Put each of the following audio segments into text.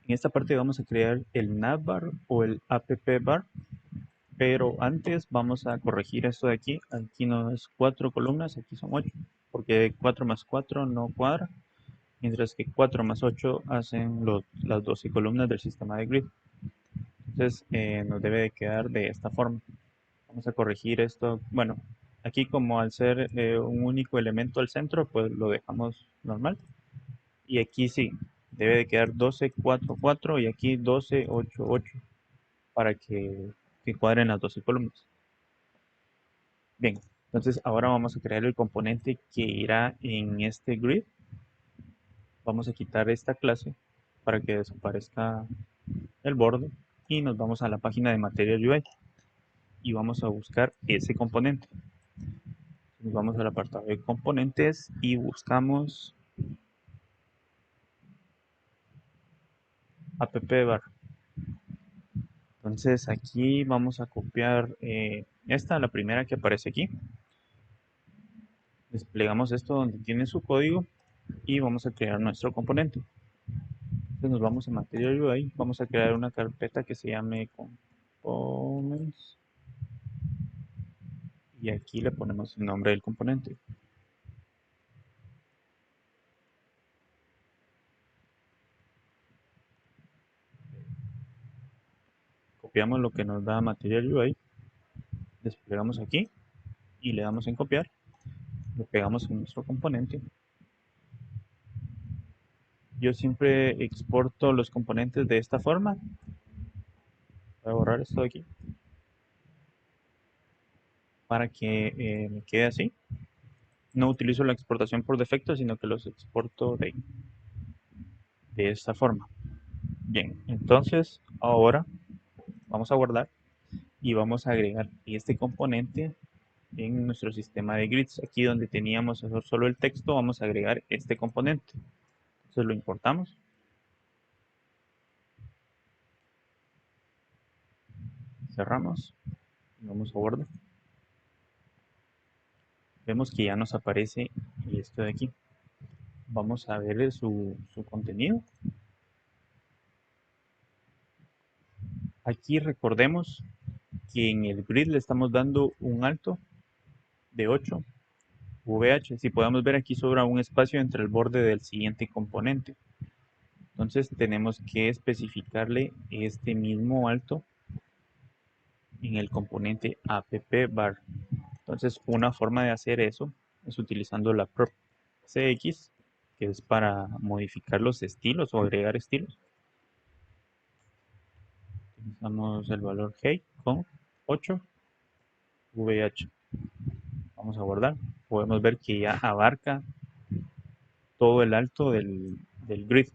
En esta parte vamos a crear el navbar o el app bar, pero antes vamos a corregir esto de aquí. Aquí no es 4 columnas, aquí son 8, porque 4 más 4 no cuadra, mientras que 4 más 8 hacen las 12 columnas del sistema de grid. Entonces nos debe de quedar de esta forma. Vamos a corregir esto. Bueno, aquí como al ser un único elemento al centro, pues lo dejamos normal. Y aquí sí, debe de quedar 12, 4, 4 y aquí 12, 8, 8 para que cuadren las 12 columnas. Bien, entonces ahora vamos a crear el componente que irá en este grid. Vamos a quitar esta clase para que desaparezca el borde y nos vamos a la página de Material UI y vamos a buscar ese componente. Nos vamos al apartado de componentes y buscamos app-bar. Entonces aquí vamos a copiar esta, la primera que aparece aquí. Desplegamos esto donde tiene su código y vamos a crear nuestro componente. Entonces nos vamos a Material UI, vamos a crear una carpeta que se llame Components y aquí le ponemos el nombre del componente. Copiamos lo que nos da Material UI, desplegamos aquí y le damos en copiar, lo pegamos en nuestro componente. Yo siempre exporto los componentes de esta forma. Voy a borrar esto de aquí para que me quede así. No utilizo la exportación por defecto, sino que los exporto de esta forma. Bien, entonces ahora vamos a guardar y vamos a agregar este componente en nuestro sistema de grids. Aquí donde teníamos solo el texto, vamos a agregar este componente. Entonces lo importamos. Cerramos. Y vamos a guardar. Vemos que ya nos aparece esto de aquí. Vamos a ver su contenido. Aquí recordemos que en el grid le estamos dando un alto de 8 VH. Si podemos ver, aquí sobra un espacio entre el borde del siguiente componente. Entonces tenemos que especificarle este mismo alto en el componente app-bar. Entonces una forma de hacer eso es utilizando la prop cx, que es para modificar los estilos o agregar estilos. Utilizamos el valor height con 8 VH. Vamos a guardar. Podemos ver que ya abarca todo el alto del grid.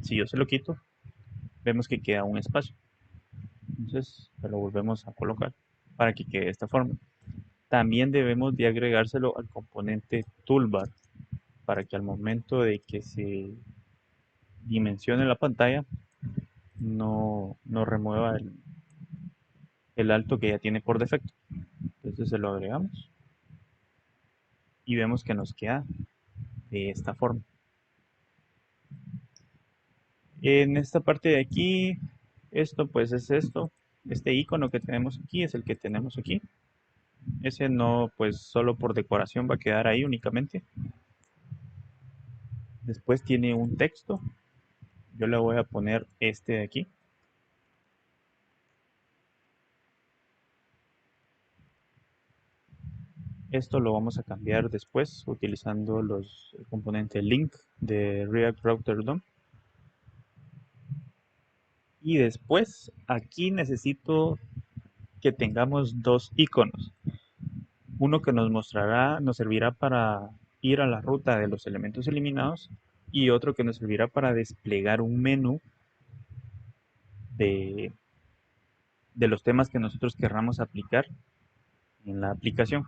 Si yo se lo quito, vemos que queda un espacio. Entonces lo volvemos a colocar para que quede de esta forma. También debemos de agregárselo al componente toolbar para que al momento de que se dimensione la pantalla no remueva el alto que ya tiene por defecto. Entonces se lo agregamos y vemos que nos queda de esta forma. En esta parte de aquí, esto pues es esto. Este icono que tenemos aquí es el que tenemos aquí. Ese no, pues solo por decoración va a quedar ahí únicamente. Después tiene un texto. Yo le voy a poner este de aquí. Esto lo vamos a cambiar después utilizando el componente link de React Router DOM. Y después aquí necesito que tengamos dos iconos. Uno que nos servirá para ir a la ruta de los elementos eliminados y otro que nos servirá para desplegar un menú de, de los temas que nosotros querramos aplicar en la aplicación.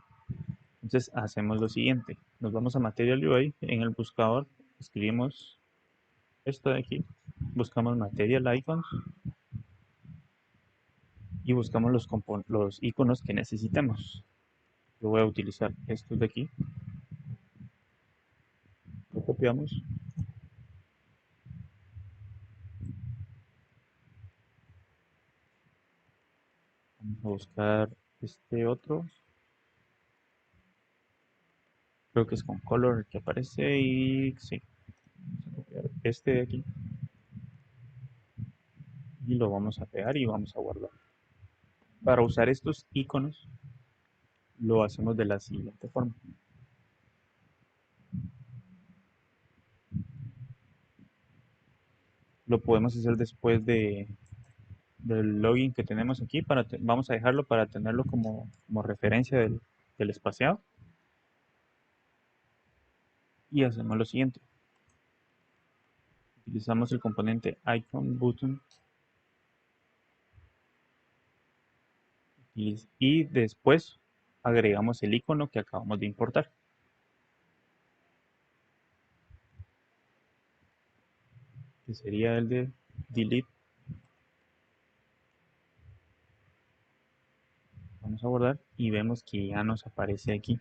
Entonces hacemos lo siguiente, nos vamos a Material UI, en el buscador escribimos esto de aquí, buscamos Material Icons y buscamos los iconos que necesitemos. Yo voy a utilizar estos de aquí, lo copiamos Vamos a buscar este otro. Creo que es con color el que aparece y sí. Vamos a copiar este de aquí y lo vamos a pegar y vamos a guardar. Para usar estos iconos lo hacemos de la siguiente forma. Lo podemos hacer después del login que tenemos aquí. Vamos a dejarlo para tenerlo como referencia del espaciado. Y hacemos lo siguiente. Utilizamos el componente icon button y después agregamos el icono que acabamos de importar. Que sería el de delete. Vamos a guardar y vemos que ya nos aparece aquí.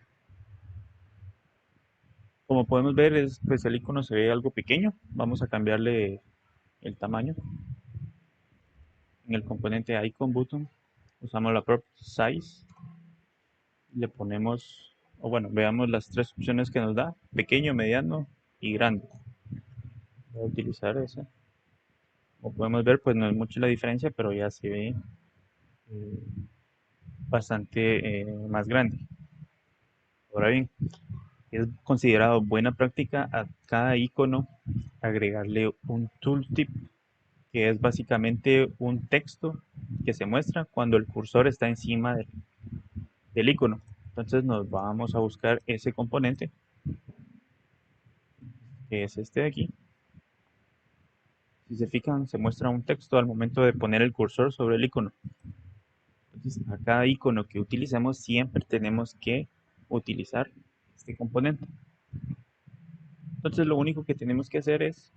Como podemos ver, pues el icono se ve algo pequeño. Vamos a cambiarle el tamaño. En el componente icon button usamos la prop size. Le ponemos, o bueno, veamos las tres opciones que nos da: pequeño, mediano y grande. Voy a utilizar esa. Como podemos ver, pues no es mucho la diferencia, pero ya se ve eh, bastante más grande. Ahora bien, es considerado buena práctica a cada icono agregarle un tooltip, que es básicamente un texto que se muestra cuando el cursor está encima del icono. Entonces nos vamos a buscar ese componente, que es este de aquí. Si se fijan, se muestra un texto al momento de poner el cursor sobre el icono. Entonces, a cada icono que utilicemos siempre tenemos que utilizar este componente. Entonces, lo único que tenemos que hacer es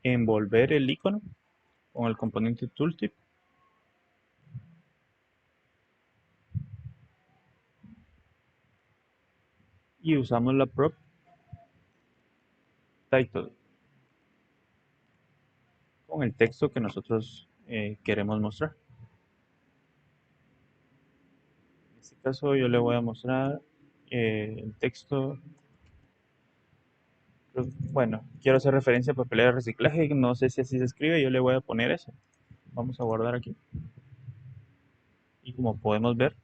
envolver el icono con el componente tooltip y usamos la prop title con el texto que nosotros queremos mostrar. En este caso, yo le voy a mostrar el texto. Bueno, quiero hacer referencia a papelera de reciclaje, no sé si así se escribe, yo le voy a poner eso. Vamos a guardar aquí. Y como podemos ver,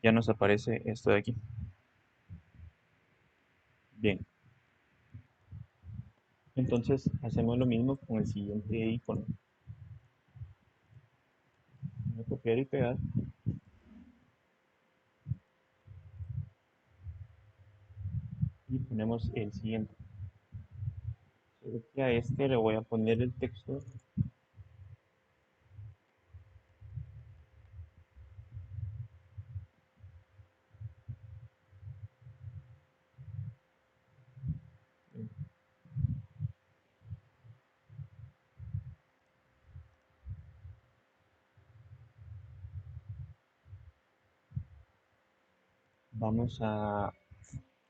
ya nos aparece esto de aquí. Bien, entonces hacemos lo mismo con el siguiente icono. Voy a copiar y pegar y ponemos el siguiente. Solo que a este le voy a poner el texto. Vamos a...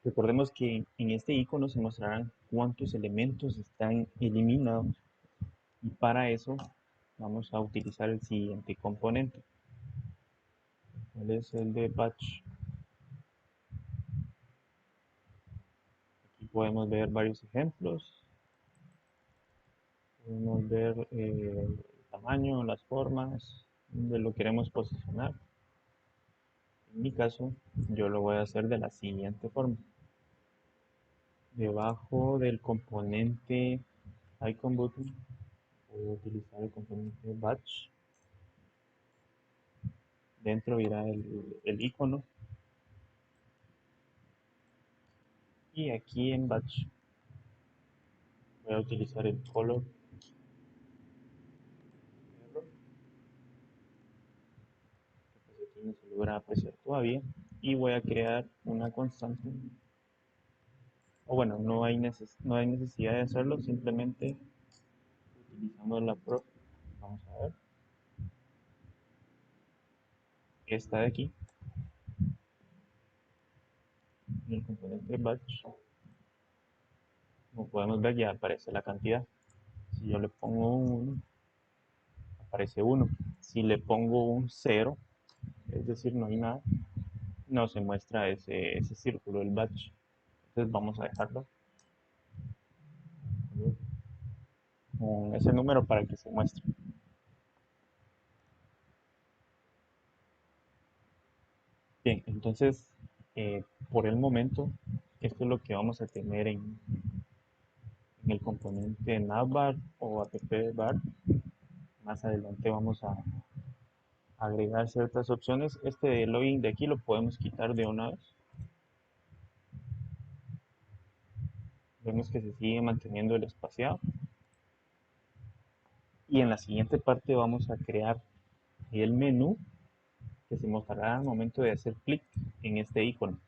Recordemos que en este icono se mostrarán cuántos elementos están eliminados y para eso vamos a utilizar el siguiente componente. ¿Cuál es el de batch? Aquí podemos ver varios ejemplos. Podemos ver el tamaño, las formas, donde lo queremos posicionar. En mi caso, yo lo voy a hacer de la siguiente forma. Debajo del componente icon button, voy a utilizar el componente batch. Dentro irá el icono. Y aquí en batch voy a utilizar el color. Pues aquí no se logra apreciar todavía. Y voy a crear una constante. O bueno, no hay necesidad de hacerlo, simplemente utilizamos la prop. Vamos a ver. Esta de aquí, en el componente batch, como podemos ver ya aparece la cantidad. Si yo le pongo un 1, aparece 1. Si le pongo un 0, es decir, no hay nada, no se muestra ese círculo, el batch. Entonces vamos a dejarlo con ese número para que se muestre. Bien, entonces, por el momento, esto es lo que vamos a tener en el componente navbar o appbar. Más adelante vamos a agregar ciertas opciones. Este login de aquí lo podemos quitar de una vez. Vemos que se sigue manteniendo el espaciado. Y en la siguiente parte vamos a crear el menú que se mostrará al momento de hacer clic en este icono.